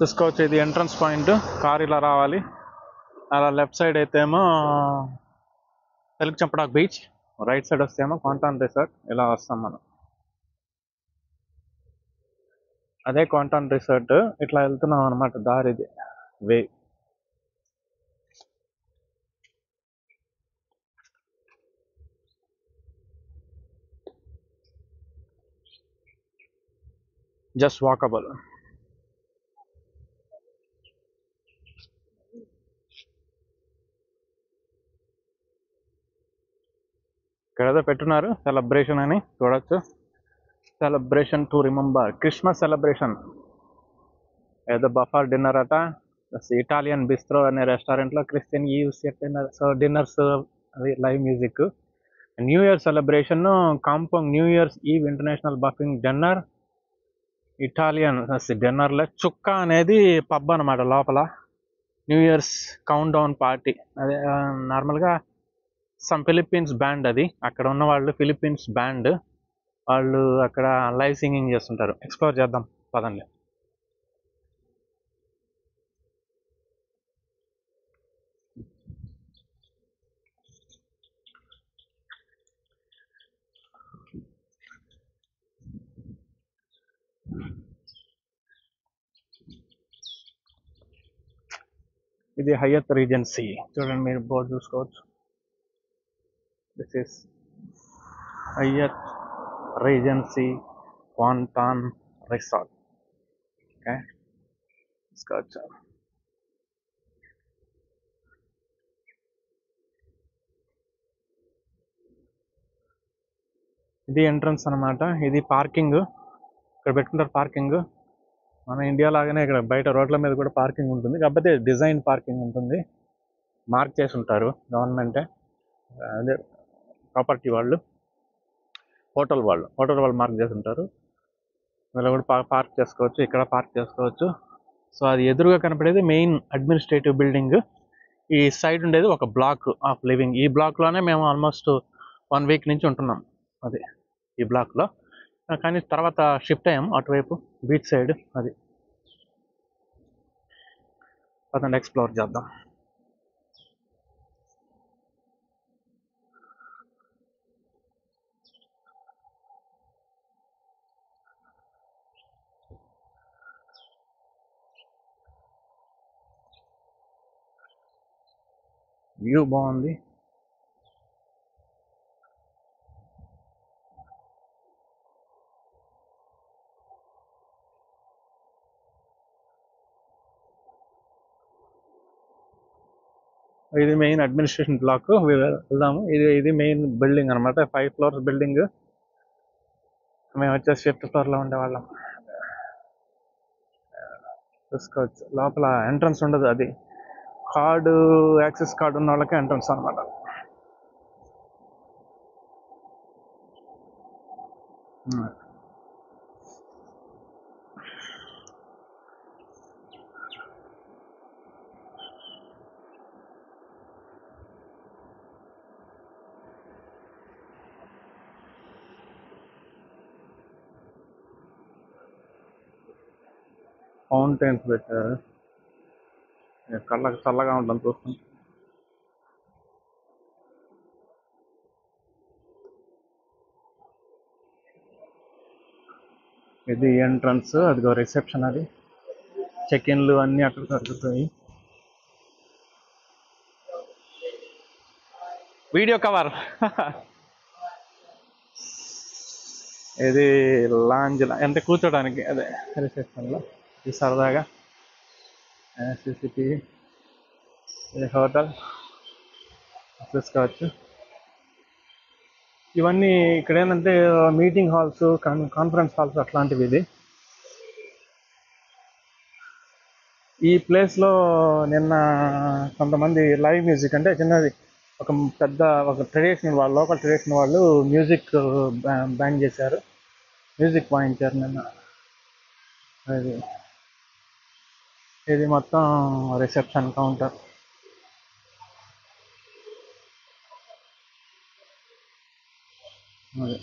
చూసుకోవచ్చు. ఇది entrance point. Car ఇలా రావాలి. అలా లెఫ్ట్ సైడ్ అయితే ఏమో తెలుగు చంపడాక్ బీచ్, రైట్ సైడ్ వస్తే ఏమో క్వాంటాన్ రిసార్ట్. ఇలా వస్తాం మనం. అదే క్వాంటాన్ రిసార్ట్. ఇట్లా వెళ్తున్నాం అనమాట. దారిది వే. Just walkable. ఇక్కడ ఏదో పెట్టున్నారు సెలబ్రేషన్ అని చూడొచ్చు. Celebration to remember Christmas celebration. ఏదో బఫర్ డిన్నర్ అట. ఇటాలియన్ బిస్ట్రో అనే రెస్టారెంట్లో క్రిస్టియన్ ఈవ్స్ సో డిన్నర్స్, అది live music. New year celebration compound new year's eve international buffing dinner. Italian డిన్నర్లో చుక్క అనేది పబ్ అనమాట. లోపల new year's count down party. అదే నార్మల్గా సమ్ ఫిలిప్పీన్స్ బ్యాండ్. అది అక్కడ ఉన్న వాళ్ళు ఫిలిప్పీన్స్ బ్యాండ్. వాళ్ళు అక్కడ లైవ్ సింగింగ్ చేస్తుంటారు. ఎక్స్ప్లోర్ చేద్దాం పదండి. ఇది హయత్ రీజెన్సీ. చూడండి, మీరు బోర్డు చూసుకోవచ్చు. This is Hyatt Regency Kuantan resort. Okay, తీసుకోవచ్చు. ఇది ఎంట్రన్స్ అనమాట. ఇది పార్కింగ్. ఇక్కడ పెట్టుకుంటారు పార్కింగ్. మన ఇండియా లాగానే ఇక్కడ బయట రోడ్ల మీద కూడా పార్కింగ్ ఉంటుంది. కాకపోతే డిజైన్ పార్కింగ్ ఉంటుంది. మార్క్ చేసి ఉంటారు గవర్నమెంటే. అదే ప్రాపర్టీ వాళ్ళు, హోటల్ వాళ్ళు మార్క్ చేసి ఉంటారు. ఇలా కూడా పార్క్ చేసుకోవచ్చు. ఇక్కడ పార్క్ చేసుకోవచ్చు. సో అది ఎదురుగా కనపడేది మెయిన్ అడ్మినిస్ట్రేటివ్ బిల్డింగ్. ఈ సైడ్ ఉండేది ఒక బ్లాక్ ఆఫ్ లివింగ్. ఈ బ్లాక్లోనే మేము ఆల్మోస్ట్ 1 వీక్ నుంచి ఉంటున్నాం. అది ఈ బ్లాక్లో. కానీ తర్వాత షిఫ్ట్ అయ్యాము అటువైపు బీచ్ సైడ్. అది అతను ఎక్స్ప్లోర్ చేద్దాం. వ్యూ బాగుంది. ఇది మెయిన్ అడ్మినిస్ట్రేషన్ బ్లాక్. వెళ్దాము. ఇది మెయిన్ బిల్డింగ్ అనమాట. 5 floors బిల్డింగ్. మేము వచ్చేసి 5th floorలో ఉండేవాళ్ళం. చూసుకోవచ్చు. లోపల ఎంట్రన్స్ ఉండదు. అది కార్డు, యాక్సెస్ కార్డు ఉన్న వాళ్ళకి ఎంట్రన్స్ అనమాట. ఫౌంటైన్స్ పెట్టారు. కళ్ళకి చల్లగా ఉంటుంది చూస్తాం. ఇది ఎంట్రన్స్. అదిగో రిసెప్షన్. అది చెక్ ఇన్లు అన్నీ అక్కడ జరుగుతాయి. Video cover. ఇది లాంజ్ అంటే కూర్చోడానికి. అదే రిసెప్షన్లో ఇది సరదాగా. సిసిటివి. ఇది హోటల్ చూసుకోవచ్చు. ఇవన్నీ ఇక్కడ ఏంటంటే మీటింగ్ హాల్స్, కాన్ఫరెన్స్ హాల్స్ అట్లాంటివి. ఇది ఈ ప్లేస్లో నిన్న కొంతమంది లైవ్ మ్యూజిక్ అంటే చిన్నది ఒక ట్రెడిషనల్ వాళ్ళు, లోకల్ ట్రెడిషనల్ వాళ్ళు మ్యూజిక్ బ్యాండ్ చేశారు. మ్యూజిక్ వాయించారు నిన్న. అది ఇది మొత్తం రిసెప్షన్ కౌంటర్. అది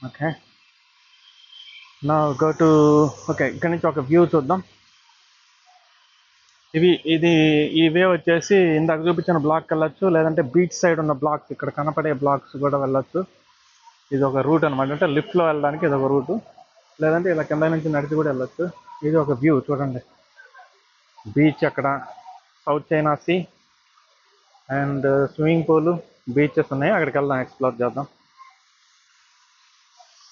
ఓకే, నా గో టు. ఓకే, ఇక్కడ నుంచి ఒక వ్యూ చూద్దాం. ఇవే వచ్చేసి ఇందాక చూపించిన బ్లాక్ వెళ్ళొచ్చు, లేదంటే బీచ్ సైడ్ ఉన్న బ్లాక్స్, ఇక్కడ కనపడే బ్లాక్స్ కూడా వెళ్ళొచ్చు. ఇది ఒక రూట్ అనమాట, అంటే లిఫ్ట్లో వెళ్ళడానికి ఇది ఒక రూటు, లేదంటే ఇలా కింద నుంచి నడిచి కూడా వెళ్ళొచ్చు. ఇది ఒక వ్యూ చూడండి, బీచ్ అక్కడ, south China sea and swimming pool, beaches ఉన్నాయి. అక్కడికి వెళ్దాం, ఎక్స్ప్లోర్ చేద్దాం.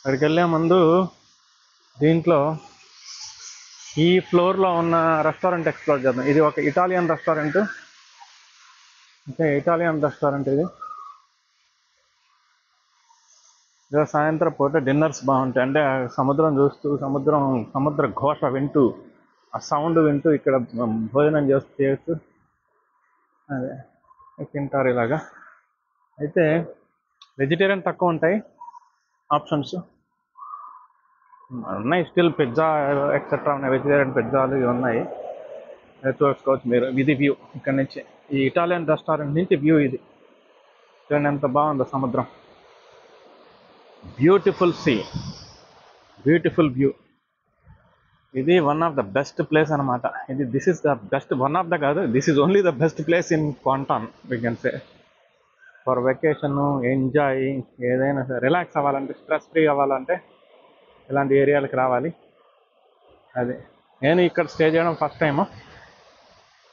అక్కడికి వెళ్ళే ముందు దీంట్లో ఈ ఫ్లోర్లో ఉన్న రెస్టారెంట్ ఎక్స్ప్లోర్ చేద్దాం. ఇది ఒక Italian restaurant. Okay, Italian restaurant ఇది. ఇక సాయంత్రం పూట డిన్నర్స్ బాగుంటాయి, అంటే సముద్రం చూస్తూ, సముద్ర ఘోష వింటూ, ఆ సౌండ్ వింటూ ఇక్కడ భోజనం చేస్తూ చేయొచ్చు. అదే తింటారు ఇలాగా. అయితే వెజిటేరియన్ తక్కువ ఉంటాయి ఆప్షన్స్, ఉన్నాయి స్టిల్. పిజ్జా ఎక్సెట్రా ఉన్నాయి, వెజిటేరియన్ పిజ్జాలు ఇవి ఉన్నాయి, చూసుకోవచ్చు మీరు. ఇది వ్యూ ఇక్కడ నుంచి, ఈ ఇటాలియన్ రెస్టారెంట్ నుంచి వ్యూ ఇది. చూడండి ఎంత బాగుందో సముద్రం, బ్యూటిఫుల్ సీ, బ్యూటిఫుల్ వ్యూ. ఇది one of the best place అనమాట. This is the best, one of the కాదు, this is only the best place in Kuantan we can say. For vacation, enjoy, ఏదైనా సరే రిలాక్స్ అవ్వాలంటే, stress free అవ్వాలంటే ఇలాంటి ఏరియాలకు రావాలి. అది నేను ఇక్కడ స్టే చేయడం ఫస్ట్ టైము,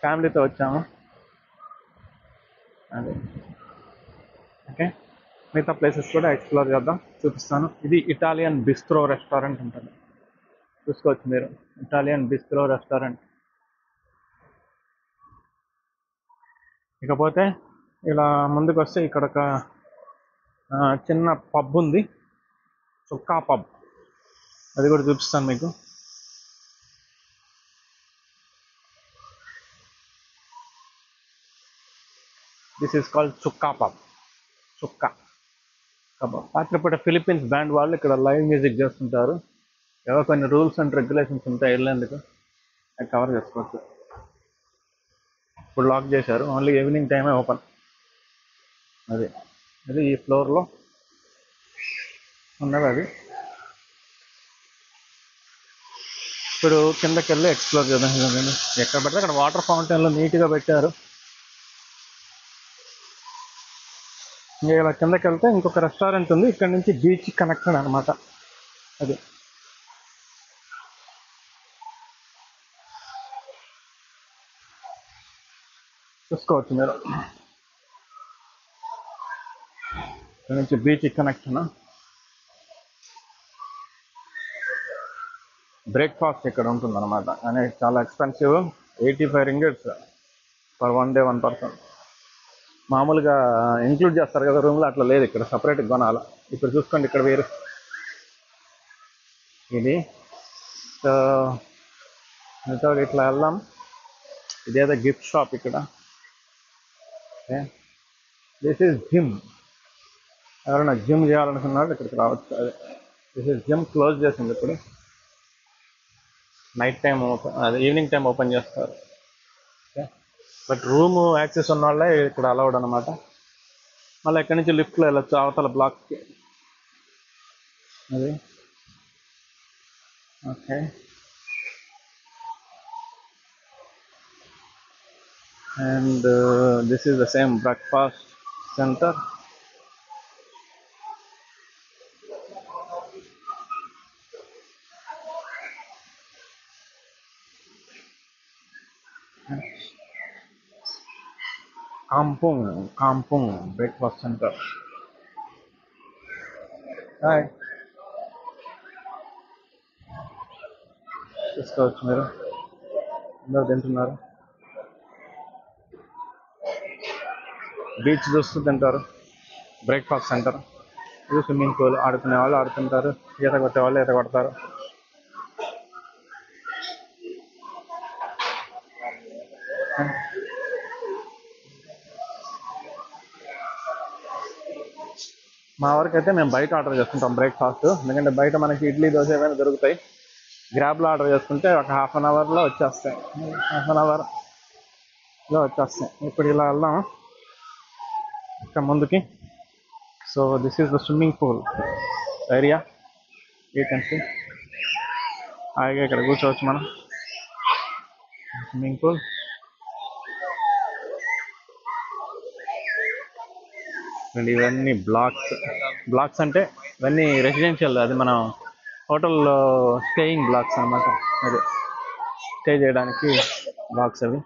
ఫ్యామిలీతో వచ్చాము. అది ఓకే, మిగతా ప్లేసెస్ కూడా ఎక్స్ప్లోర్ చేద్దాం, చూపిస్తాను. ఇది ఇటాలియన్ బిస్ట్రో రెస్టారెంట్ ఉంటుంది, చూసుకోవచ్చు మీరు. Italian bistro restaurant. ఇకపోతే ఇలా ముందుకు వస్తే ఇక్కడ ఒక చిన్న పబ్ ఉంది, చుక్కా పబ్. అది కూడా చూపిస్తాను మీకు. This is called Chukka pub, Chukka kebab. రాత్రిపూట ఫిలిప్పీన్స్ బ్యాండ్ వాళ్ళు ఇక్కడ లైవ్ మ్యూజిక్ చేస్తుంటారు. ఏవో కొన్ని రూల్స్ అండ్ రెగ్యులేషన్స్ ఉంటాయి వెళ్ళేందుకు, అది కవర్ చేసుకోవచ్చు. ఇప్పుడు లాక్ చేశారు, ఓన్లీ ఈవినింగ్ టైమే ఓపెన్. అది ఈ ఫ్లోర్లో ఉన్నది. అది ఇప్పుడు కిందకి వెళ్ళి ఎక్స్ప్లోర్ చేద్దాం. ఎక్కడ పడితే అక్కడ వాటర్ ఫౌంటైన్లో నీట్గా పెట్టారు. ఇంకా ఇలా కిందకి వెళ్తే ఇంకొక రెస్టారెంట్ ఉంది, ఇక్కడ నుంచి బీచ్ కనెక్షన్ అనమాట. అది చూసుకోవచ్చు మీరు, ఇక్కడ నుంచి బీచ్ కనెక్షన్. బ్రేక్ఫాస్ట్ ఇక్కడ ఉంటుంది అనమాట, అనేది చాలా expensive, 85 ringgits for 1 day 1 person. మామూలుగా ఇంక్లూడ్ చేస్తారు కదా రూమ్లో, అట్లా లేదు ఇక్కడ, సపరేట్గా కొనాలి. ఇప్పుడు చూసుకోండి ఇక్కడ వేరు ఇది. సో వితౌట్ ఇట్లా వెళ్దాం. ఇదేదో గిఫ్ట్ షాప్ ఇక్కడ. దిస్ ఈజ్ జిమ్, ఎవరైనా జిమ్ చేయాలనుకున్నాడు ఇక్కడికి రావచ్చు. అదే దిస్ ఈజ్ జిమ్, క్లోజ్ చేసింది ఇప్పుడు, నైట్ టైం ఓపెన్, అదే ఈవినింగ్ టైం ఓపెన్ చేస్తారు. ఓకే, బట్ రూమ్ యాక్సెస్ ఉన్న వాళ్ళే ఇక్కడ అలౌడ్ అనమాట. మళ్ళీ ఎక్కడి నుంచి లిఫ్ట్లో వెళ్ళొచ్చు అవతల బ్లాక్కి. అది okay. And this is the same breakfast center. Kampung breakfast center. Hi. చూసుకోవచ్చు మీరు, అందరూ తింటున్నారు. బీచ్ చూస్తూ తింటారు. Breakfast centre. ఇది స్విమ్మింగ్ పూల్, ఆడుకునే వాళ్ళు ఆడుతుంటారు, ఈత కొట్టే వాళ్ళు ఈత కొడతారు. మా వరకు అయితే మేము బయట ఆర్డర్ చేసుకుంటాం బ్రేక్ఫాస్ట్, ఎందుకంటే బయట మనకి ఇడ్లీ, దోశ ఏమైనా దొరుకుతాయి. గ్రాబ్లో ఆర్డర్ చేసుకుంటే ఒక హాఫ్ అన్ అవర్లో వచ్చేస్తాయి, వచ్చేస్తాయి. ఇప్పుడు ఇలా వెళ్దాం ఇంకా ముందుకి. So this is the swimming pool area. You can see హాయిగా ఇక్కడ కూర్చోవచ్చు మనం. Swimming pool. అండ్ ఇవన్నీ బ్లాక్స్ అంటే ఇవన్నీ రెసిడెన్షియల్, అది మనం హోటల్లో స్టేయింగ్ బ్లాక్స్ అనమాట. అది స్టే చేయడానికి బ్లాక్స్ అవి.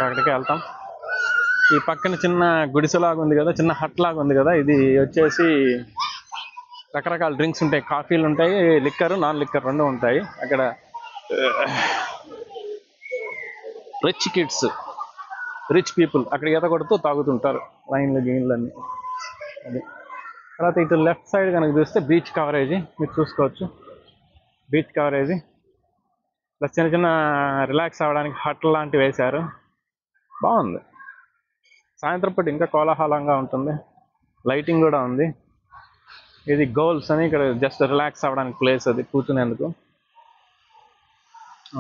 అక్కడికి వెళ్తాం. ఈ పక్కన చిన్న గుడిసెలాగా ఉంది కదా, చిన్న హట్ లాగా ఉంది కదా, ఇది వచ్చేసి రకరకాల డ్రింక్స్ ఉంటాయి. కాఫీలు ఉంటాయి, లిక్కర్, నాన్ లిక్కర్ రెండు ఉంటాయి. అక్కడ రిచ్ కిడ్స్, రిచ్ పీపుల్ అక్కడ ఈత కొడుతూ తాగుతుంటారు, గీన్లు అన్నీ. అది తర్వాత ఇటు లెఫ్ట్ సైడ్ కనుక చూస్తే బీచ్ కవరేజీ మీరు చూసుకోవచ్చు. బీచ్ కవరేజీ ప్లస్ చిన్న చిన్న రిలాక్స్ అవ్వడానికి హట్ లాంటివి వేశారు. బాగుంది. సాయంత్రం పూట ఇంకా కోలాహలంగా ఉంటుంది. లైటింగ్ కూడా ఉంది. ఇది గోల్స్ అని, ఇక్కడ జస్ట్ రిలాక్స్ అవ్వడానికి ప్లేస్, అది కూర్చునేందుకు.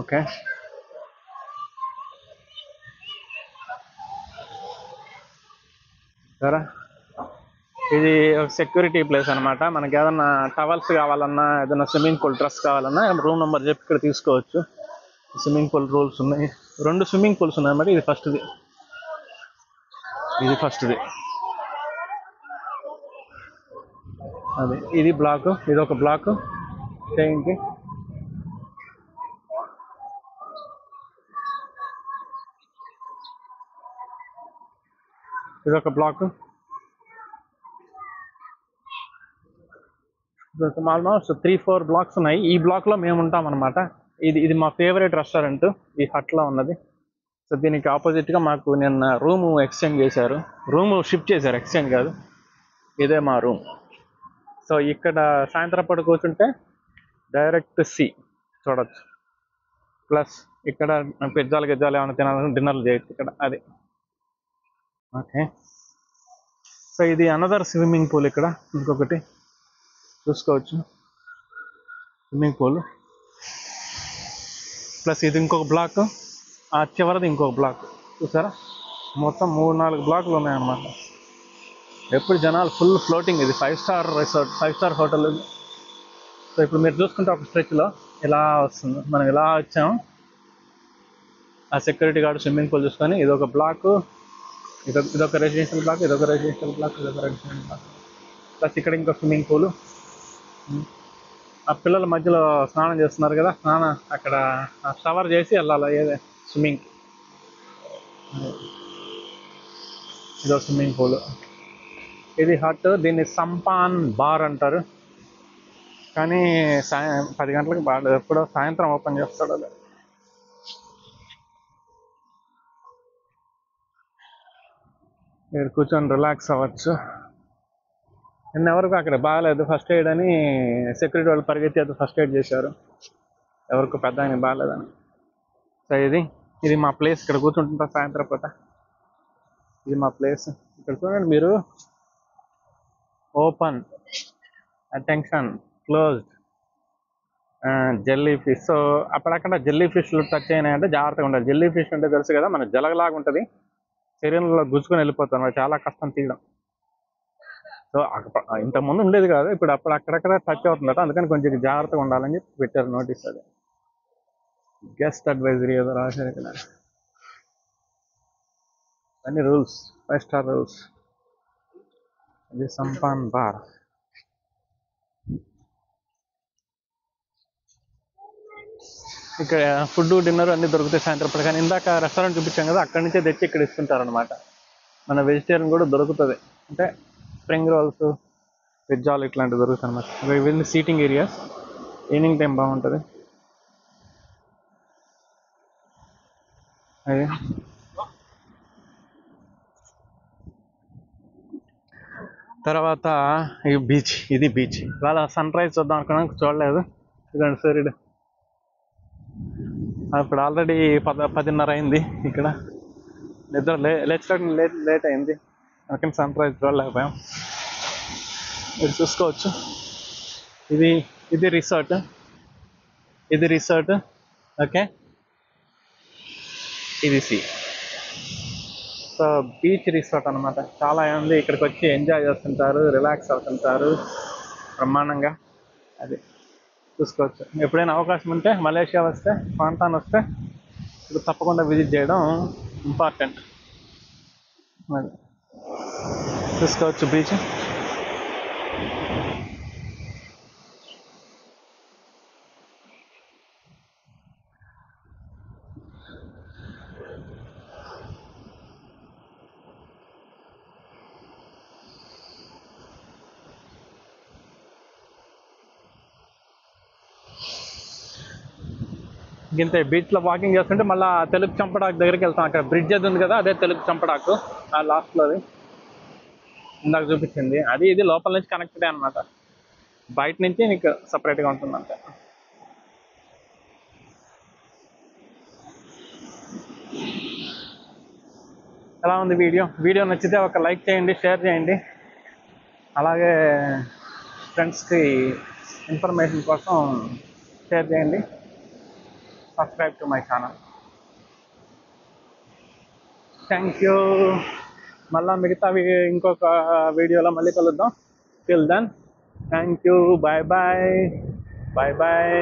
ఓకే, సరే. ఇది ఒక సెక్యూరిటీ ప్లేస్ అనమాట. మనకి ఏదన్నా టవల్స్ కావాలన్నా, ఏదైనా స్విమ్మింగ్ పూల్ డ్రెస్ కావాలన్నా రూమ్ నెంబర్ చెప్పి ఇక్కడ తీసుకోవచ్చు. స్విమ్మింగ్ పూల్ రూల్స్ ఉన్నాయి. 2 స్విమ్మింగ్ పూల్స్ ఉన్నాయి అన్నమాట. ఇది ఫస్ట్ది. అది ఇది బ్లాక్, ఇది ఒక బ్లాక్ స్టేయింగ్కి. ఇది ఒక బ్లాక్. ఆల్మోస్ట్ 3-4 బ్లాక్స్ ఉన్నాయి. ఈ బ్లాక్లో మేము ఉంటాం అనమాట. ఇది మా ఫేవరెట్ రెస్టారెంట్, ఈ హట్లో ఉన్నది. సో దీనికి ఆపోజిట్గా మాకు నిన్న రూము ఎక్స్చేంజ్ చేశారు, రూము షిఫ్ట్ చేశారు, ఎక్స్చేంజ్ కాదు. ఇదే మా రూమ్. సో ఇక్కడ సాయంత్రం పూట కూర్చుంటే డైరెక్ట్ సీ చూడొచ్చు. ప్లస్ ఇక్కడ పిజ్జాలు ఏమైనా తినాలని డిన్నర్లు చేయొచ్చు ఇక్కడ. అది ఓకే. సో ఇది అనదర్ స్విమ్మింగ్ పూల్. ఇక్కడ ఇంకొకటి చూసుకోవచ్చు, స్విమ్మింగ్ పూల్. ప్లస్ ఇది ఇంకొక బ్లాక్, ఆ చివరిది ఇంకొక బ్లాక్. చూసారా, మొత్తం 3-4 బ్లాక్లు ఉన్నాయన్నమాట. ఎప్పుడు జనాలు ఫుల్ ఫ్లోటింగ్. ఇది 5 star resort, 5 star hotel. So ఇప్పుడు మీరు చూసుకుంటే ఒక స్ట్రెచ్లో ఇలా వస్తుంది. మనం ఇలా వచ్చాము, ఆ సెక్యూరిటీ గార్డ్ స్విమ్మింగ్ పూల్ చూసుకొని ఇదొక బ్లాక్, ఇదొక రెసిడెన్షియల్ బ్లాక్, ఇదొక రెసిడెన్షియల్ బ్లాక్. ప్లస్ ఇక్కడ ఇంకో స్విమ్మింగ్ పూల్. ఆ పిల్లల మధ్యలో స్నానం చేస్తున్నారు కదా, అక్కడ షవర్ చేసి వెళ్ళాలి ఏదే స్విమ్మింగ్. ఇదో స్విమ్మింగ్ పూల్. ఇది హట్, దీన్ని సంపాన్ బార్ అంటారు. కానీ 10 గంటలకు బాగా, ఎప్పుడో సాయంత్రం ఓపెన్ చేస్తాడు. అది మీరు కూర్చొని రిలాక్స్ అవ్వచ్చు. ఎవరికి అక్కడ బాగాలేదు, ఫస్ట్ ఎయిడ్ అని సెక్యూరిటీ వాళ్ళు పరిగెత్తి ఫస్ట్ ఎయిడ్ చేశారు, ఎవరికి పెద్ద ఆయన బాగాలేదని. సో ఇది మా ప్లేస్. ఇక్కడ కూర్చుంటుంటా సాయంత్రం పూట. ఇది మా ప్లేస్. ఇక్కడ చూడండి మీరు, open, attention, closed, jelly fish. So అక్కడక్కడ జెల్లీ ఫిష్లు టచ్ అయినాయంటే జాగ్రత్తగా ఉండాలి. జెల్లీ ఫిష్ అంటే తెలుసు కదా, మన జలగలాగా ఉంటుంది, శరీరంలో గుచ్చుకొని వెళ్ళిపోతాం, చాలా కష్టం తీయడం. సో ఇంతకుముందు ఉండేది కాదు, ఇప్పుడు అక్కడక్కడ టచ్ అవుతుందట, అందుకని కొంచెం జాగ్రత్తగా ఉండాలని చెప్పి పెట్టారు నోటీస్. అది గెస్ట్ అడ్వైజరీ ఏదో రాశారు ఇక్కడ. అన్ని రూల్స్, 5 స్టార్ రూల్స్. ఇది సంపాన్ బార్. ఇక్కడ ఫుడ్, డిన్నర్ అన్ని దొరుకుతాయి సాయంత్రం పూట. కానీ ఇందాక రెస్టారెంట్ చూపించాం కదా, అక్కడి నుంచే తెచ్చి ఇక్కడ ఇస్తుంటారు అనమాట. మన వెజిటేరియన్ కూడా దొరుకుతుంది, అంటే స్ప్రింగ్ రోల్స్, పిజ్జాలు ఇట్లాంటివి దొరుకుతాయి అనమాట. ఇవన్నీ సీటింగ్ ఏరియాస్. ఈవినింగ్ టైం బాగుంటుంది. అది తర్వాత ఈ బీచ్. ఇది బీచ్. ఇవాళ సన్ రైజ్ చూద్దాం అనుకున్నాం, చూడలేదు. ఇదండి సూర్యుడు. ఇప్పుడు ఆల్రెడీ 10:30 అయింది. ఇక్కడ నిద్ర లేట్ అయింది, అందుకని సన్ రైజ్ చూడలేకపోయాం. మీరు చూసుకోవచ్చు. ఇది రిసార్ట్. ఓకే, ఇది సీ. సో బీచ్ రిసార్ట్ అనమాట. చాలా మంది ఇక్కడికి వచ్చి ఎంజాయ్ చేస్తుంటారు, రిలాక్స్ అవుతుంటారు బ్రహ్మాండంగా. అది చూసుకోవచ్చు. ఎప్పుడైనా అవకాశం ఉంటే మలేషియా వస్తే, పాంతాన్ వస్తే ఇప్పుడు తప్పకుండా విజిట్ చేయడం ఇంపార్టెంట్. అది చూసుకోవచ్చు బీచ్. ఇంతే, బీచ్లో వాకింగ్ చేస్తుంటే మళ్ళీ తెలుగు చంపడాకు దగ్గరికి వెళ్తాం. అక్కడ బ్రిడ్జ్ అది ఉంది కదా, అదే తెలుగు చంపడాకు. ఆ లాస్ట్లోది ఇందాక చూపించింది అది. ఇది లోపల నుంచి కనెక్టెడ్ అనమాట, బయట నుంచి నీకు సపరేట్గా ఉంటుంది అంతే. ఎలా ఉంది వీడియో నచ్చితే ఒక లైక్ చేయండి, షేర్ చేయండి. అలాగే ఫ్రెండ్స్కి ఇన్ఫర్మేషన్ కోసం షేర్ చేయండి. Subscribe to my channel. Thank you. మళ్ళీ మిగతావి ఇంకొక వీడియోలో మళ్ళీ కలుద్దాం. Till then thank you. Bye bye. Bye bye.